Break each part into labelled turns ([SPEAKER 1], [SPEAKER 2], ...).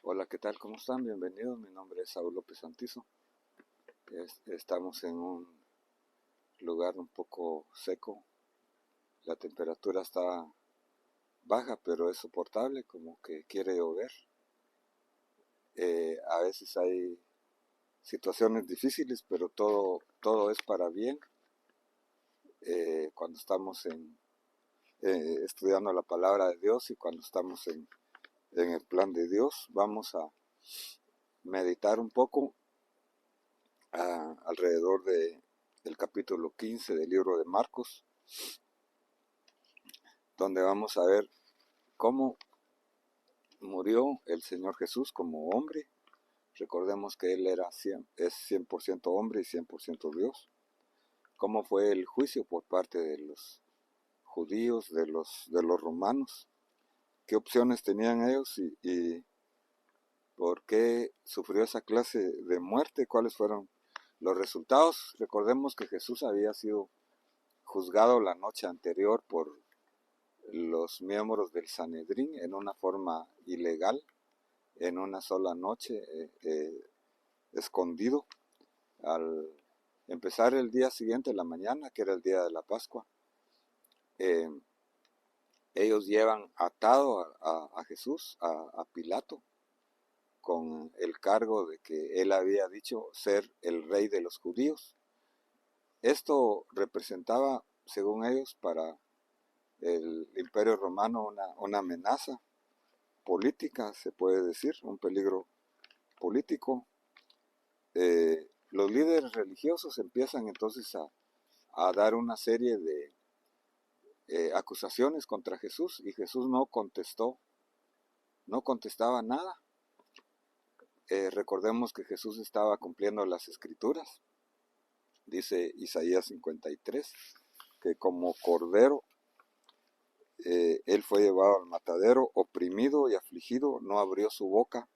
[SPEAKER 1] Hola, ¿qué tal? ¿Cómo están? Bienvenidos. Mi nombre es Saúl López Santizo. Estamos en un lugar un poco seco. La temperatura está baja, pero es soportable, como que quiere llover. A veces hay situaciones difíciles, pero todo es para bien. Cuando estamos estudiando la palabra de Dios y cuando estamos en el plan de Dios, vamos a meditar un poco alrededor del capítulo 15 del libro de Marcos, donde vamos a ver cómo murió el Señor Jesús como hombre. Recordemos que Él es 100% hombre y 100% Dios. Cómo fue el juicio por parte de los judíos, de los romanos. Qué opciones tenían ellos y por qué sufrió esa clase de muerte. Cuáles fueron los resultados. Recordemos que Jesús había sido juzgado la noche anterior por los miembros del Sanedrín en una forma ilegal, en una sola noche, escondido. Al empezar el día siguiente, la mañana, que era el día de la Pascua, eh, ellos llevan atado a Jesús, a Pilato, con el cargo de que él había dicho ser el rey de los judíos. Esto representaba, según ellos, para el Imperio Romano una amenaza política, se puede decir, un peligro político. Los líderes religiosos empiezan entonces a dar una serie de acusaciones contra Jesús y Jesús no contestaba nada. Recordemos que Jesús estaba cumpliendo las escrituras. Dice Isaías 53, que como cordero él fue llevado al matadero, oprimido y afligido, no abrió su boca,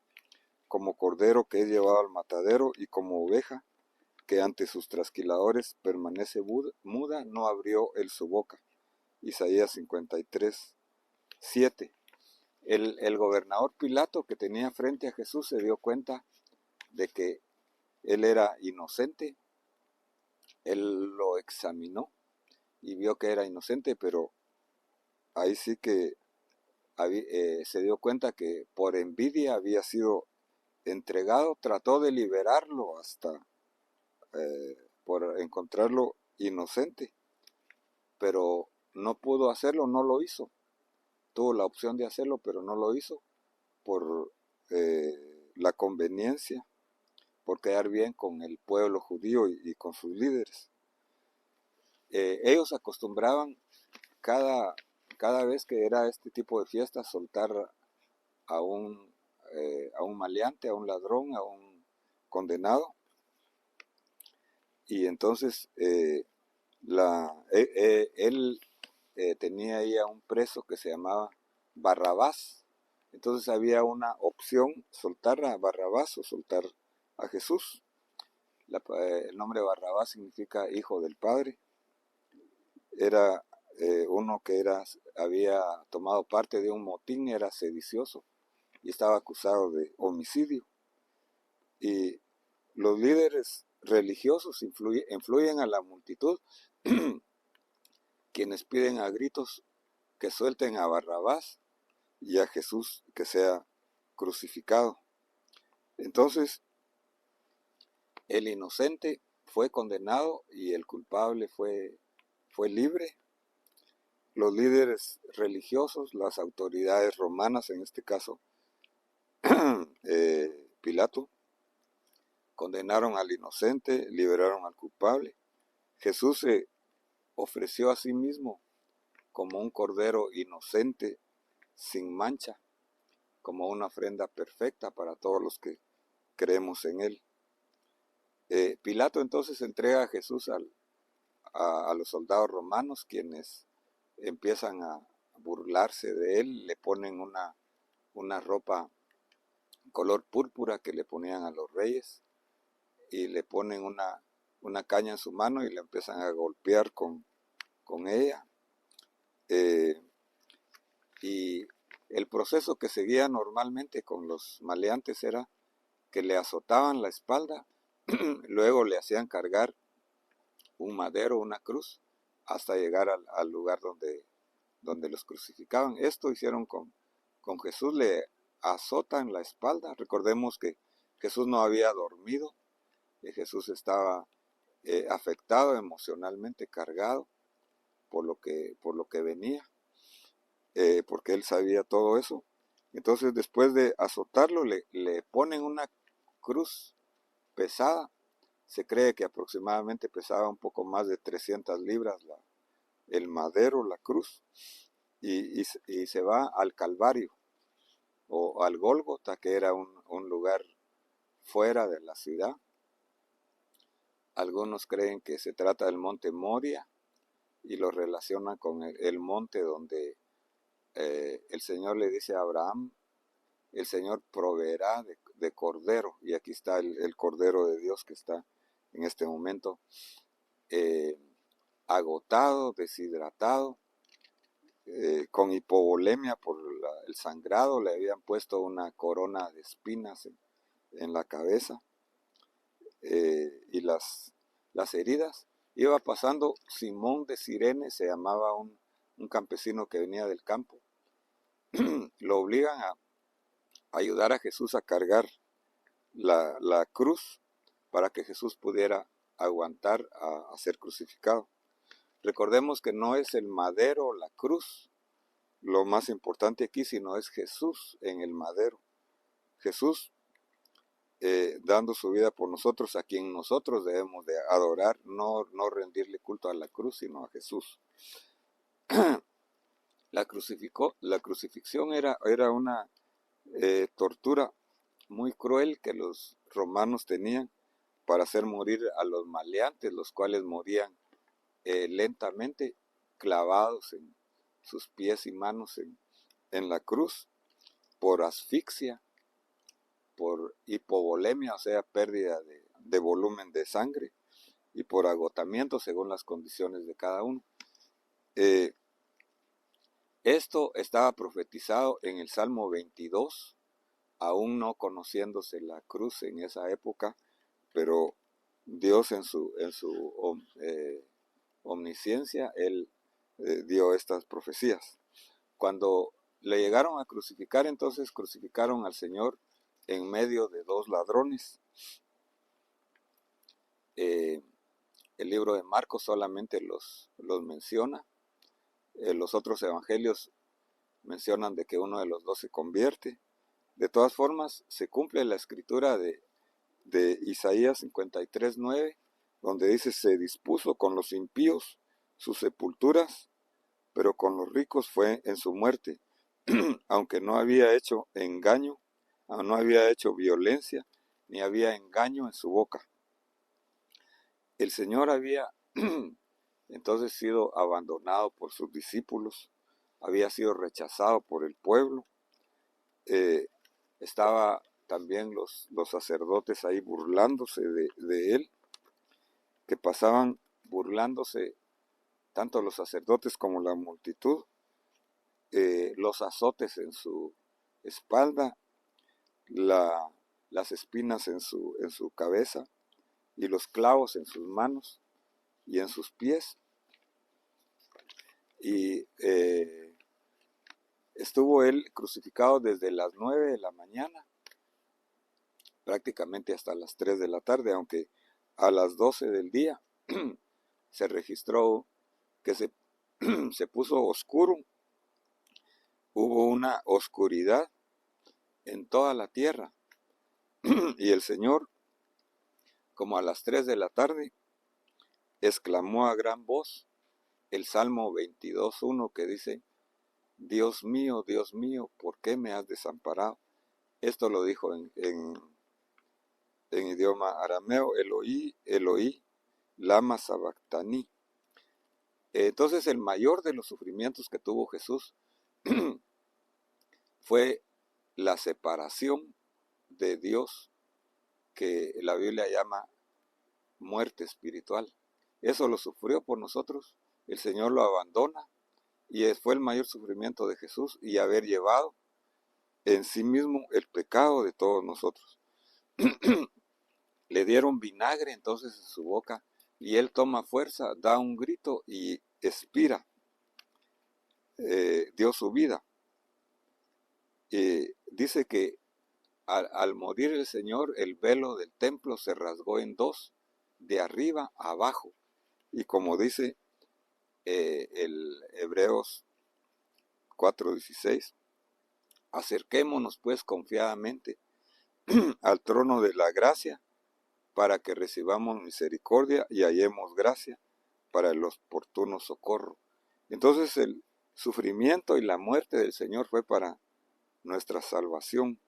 [SPEAKER 1] como cordero que es llevado al matadero y como oveja que ante sus trasquiladores permanece muda, no abrió él su boca. Isaías 53, 7. El gobernador Pilato, que tenía frente a Jesús, se dio cuenta de que él era inocente. Él lo examinó y vio que era inocente, pero ahí sí que se dio cuenta que por envidia había sido entregado. Trató de liberarlo hasta por encontrarlo inocente, pero no pudo hacerlo, no lo hizo. Tuvo la opción de hacerlo, pero no lo hizo por la conveniencia, por quedar bien con el pueblo judío y con sus líderes. Ellos acostumbraban cada vez que era este tipo de fiesta soltar a un maleante, a un ladrón, a un condenado, y entonces él tenía ahí a un preso que se llamaba Barrabás. Entonces había una opción: soltar a Barrabás o soltar a Jesús. El nombre Barrabás significa hijo del Padre. Era uno que había tomado parte de un motín, era sedicioso y estaba acusado de homicidio. Y los líderes religiosos influyen a la multitud, quienes piden a gritos que suelten a Barrabás y a Jesús que sea crucificado. Entonces, el inocente fue condenado y el culpable fue libre. Los líderes religiosos, las autoridades romanas, en este caso Pilato, condenaron al inocente, liberaron al culpable. Jesús se ofreció a sí mismo como un cordero inocente, sin mancha, como una ofrenda perfecta para todos los que creemos en él. Pilato entonces entrega a Jesús a los soldados romanos, quienes empiezan a burlarse de él. Le ponen una ropa color púrpura que le ponían a los reyes y le ponen una caña en su mano y le empiezan a golpear con ella. Y El proceso que seguía normalmente con los maleantes era que le azotaban la espalda, luego le hacían cargar un madero, una cruz, hasta llegar al lugar donde los crucificaban. Esto hicieron con Jesús, le azotan la espalda. Recordemos que Jesús no había dormido, que Jesús estaba afectado emocionalmente, cargado por lo que venía, porque él sabía todo eso. Entonces, después de azotarlo, le ponen una cruz pesada. Se cree que aproximadamente pesaba un poco más de 300 libras el madero, la cruz, y se va al Calvario o al Gólgota, que era un lugar fuera de la ciudad. Algunos creen que se trata del monte Moria y lo relacionan con el monte donde el Señor le dice a Abraham: el Señor proveerá de cordero, y aquí está el cordero de Dios que está en este momento agotado, deshidratado, con hipovolemia por el sangrado. Le habían puesto una corona de espinas en la cabeza, y las heridas. Iba pasando Simón de Cirene, se llamaba un campesino que venía del campo. Lo obligan a ayudar a Jesús a cargar la cruz para que Jesús pudiera aguantar a ser crucificado. Recordemos que no es el madero o la cruz lo más importante aquí, sino es Jesús en el madero. Jesús dando su vida por nosotros, a quien nosotros debemos de adorar, no rendirle culto a la cruz, sino a Jesús. La crucifixión era una tortura muy cruel que los romanos tenían para hacer morir a los maleantes, los cuales morían lentamente, clavados en sus pies y manos en la cruz, por asfixia, por hipovolemia, o sea, pérdida de volumen de sangre, y por agotamiento según las condiciones de cada uno. Esto estaba profetizado en el Salmo 22, aún no conociéndose la cruz en esa época, pero Dios en su omnisciencia, Él dio estas profecías. Cuando le llegaron a crucificar, entonces crucificaron al Señor en medio de dos ladrones. El libro de Marcos solamente los menciona. Los otros evangelios mencionan de que uno de los dos se convierte. De todas formas, se cumple la escritura de Isaías 53:9, donde dice: se dispuso con los impíos sus sepulturas, pero con los ricos fue en su muerte, aunque no había hecho engaño, no había hecho violencia, ni había engaño en su boca. El Señor había entonces sido abandonado por sus discípulos, había sido rechazado por el pueblo. Estaba también los sacerdotes ahí burlándose de él, que pasaban burlándose tanto los sacerdotes como la multitud, los azotes en su espalda, las espinas en su cabeza, y los clavos en sus manos y en sus pies. Y estuvo él crucificado desde las 9 de la mañana, prácticamente hasta las 3 de la tarde, aunque a las 12 del día se registró que se puso oscuro. Hubo una oscuridad en toda la tierra, y el Señor, como a las 3 de la tarde, exclamó a gran voz el Salmo 22:1, que dice: Dios mío, ¿por qué me has desamparado? Esto lo dijo en idioma arameo: Eloí, Eloí, lama sabactani. Entonces, el mayor de los sufrimientos que tuvo Jesús fue la separación de Dios, que la Biblia llama muerte espiritual. Eso lo sufrió por nosotros. El Señor lo abandona, y fue el mayor sufrimiento de Jesús, y haber llevado en sí mismo el pecado de todos nosotros. Le dieron vinagre entonces en su boca y él toma fuerza, da un grito y expira, dio su vida. Dice que al morir el Señor, el velo del templo se rasgó en dos, de arriba a abajo. Y como dice el Hebreos 4:16, acerquémonos pues confiadamente al trono de la gracia para que recibamos misericordia y hallemos gracia para el oportuno socorro. Entonces el sufrimiento y la muerte del Señor fue para nuestra salvación.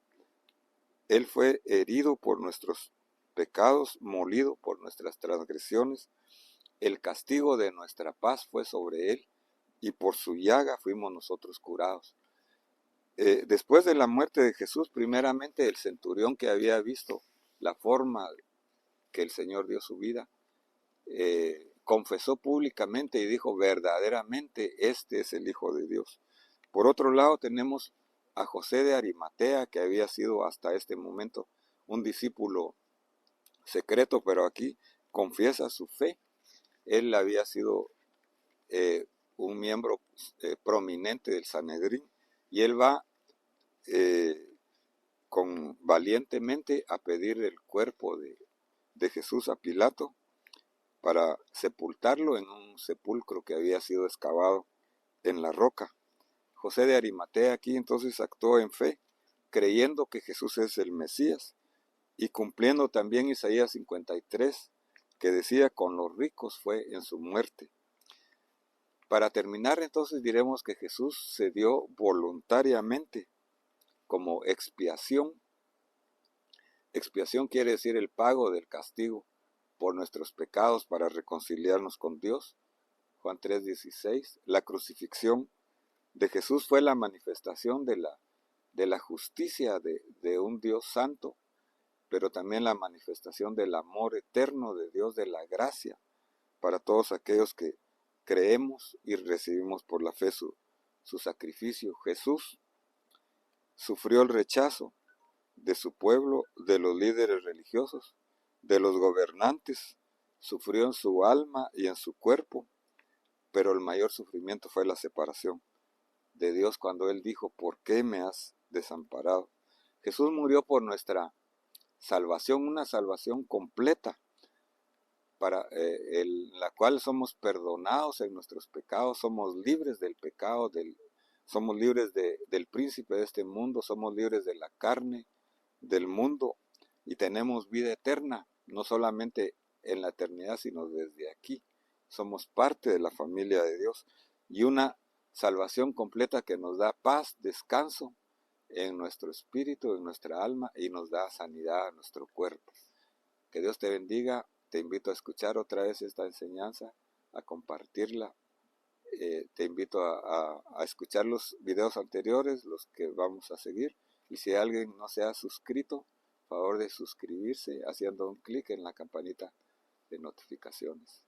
[SPEAKER 1] Él fue herido por nuestros pecados, molido por nuestras transgresiones. El castigo de nuestra paz fue sobre él, y por su llaga fuimos nosotros curados. Después de la muerte de Jesús, primeramente el centurión, que había visto la forma que el Señor dio su vida, confesó públicamente y dijo: verdaderamente este es el Hijo de Dios. Por otro lado tenemos a José de Arimatea, que había sido hasta este momento un discípulo secreto, pero aquí confiesa su fe. Él había sido un miembro prominente del Sanedrín, y él va valientemente a pedir el cuerpo de Jesús a Pilato para sepultarlo en un sepulcro que había sido excavado en la roca. José de Arimatea aquí entonces actuó en fe, creyendo que Jesús es el Mesías, y cumpliendo también Isaías 53, que decía: con los ricos fue en su muerte. Para terminar, entonces diremos que Jesús se dio voluntariamente como expiación. Expiación quiere decir el pago del castigo por nuestros pecados para reconciliarnos con Dios. Juan 3:16. La crucifixión de Jesús fue la manifestación de la justicia de un Dios santo, pero también la manifestación del amor eterno de Dios, de la gracia, para todos aquellos que creemos y recibimos por la fe su sacrificio. Jesús sufrió el rechazo de su pueblo, de los líderes religiosos, de los gobernantes, sufrió en su alma y en su cuerpo, pero el mayor sufrimiento fue la separación de Dios cuando Él dijo: ¿por qué me has desamparado? Jesús murió por nuestra salvación, una salvación completa, para la cual somos perdonados en nuestros pecados, somos libres del pecado, somos libres del príncipe de este mundo, somos libres de la carne, del mundo, y tenemos vida eterna, no solamente en la eternidad, sino desde aquí. Somos parte de la familia de Dios, y una salvación completa que nos da paz, descanso en nuestro espíritu, en nuestra alma, y nos da sanidad a nuestro cuerpo. Que Dios te bendiga. Te invito a escuchar otra vez esta enseñanza, a compartirla. Te invito a escuchar los videos anteriores, los que vamos a seguir. Y si alguien no se ha suscrito, favor de suscribirse haciendo un clic en la campanita de notificaciones.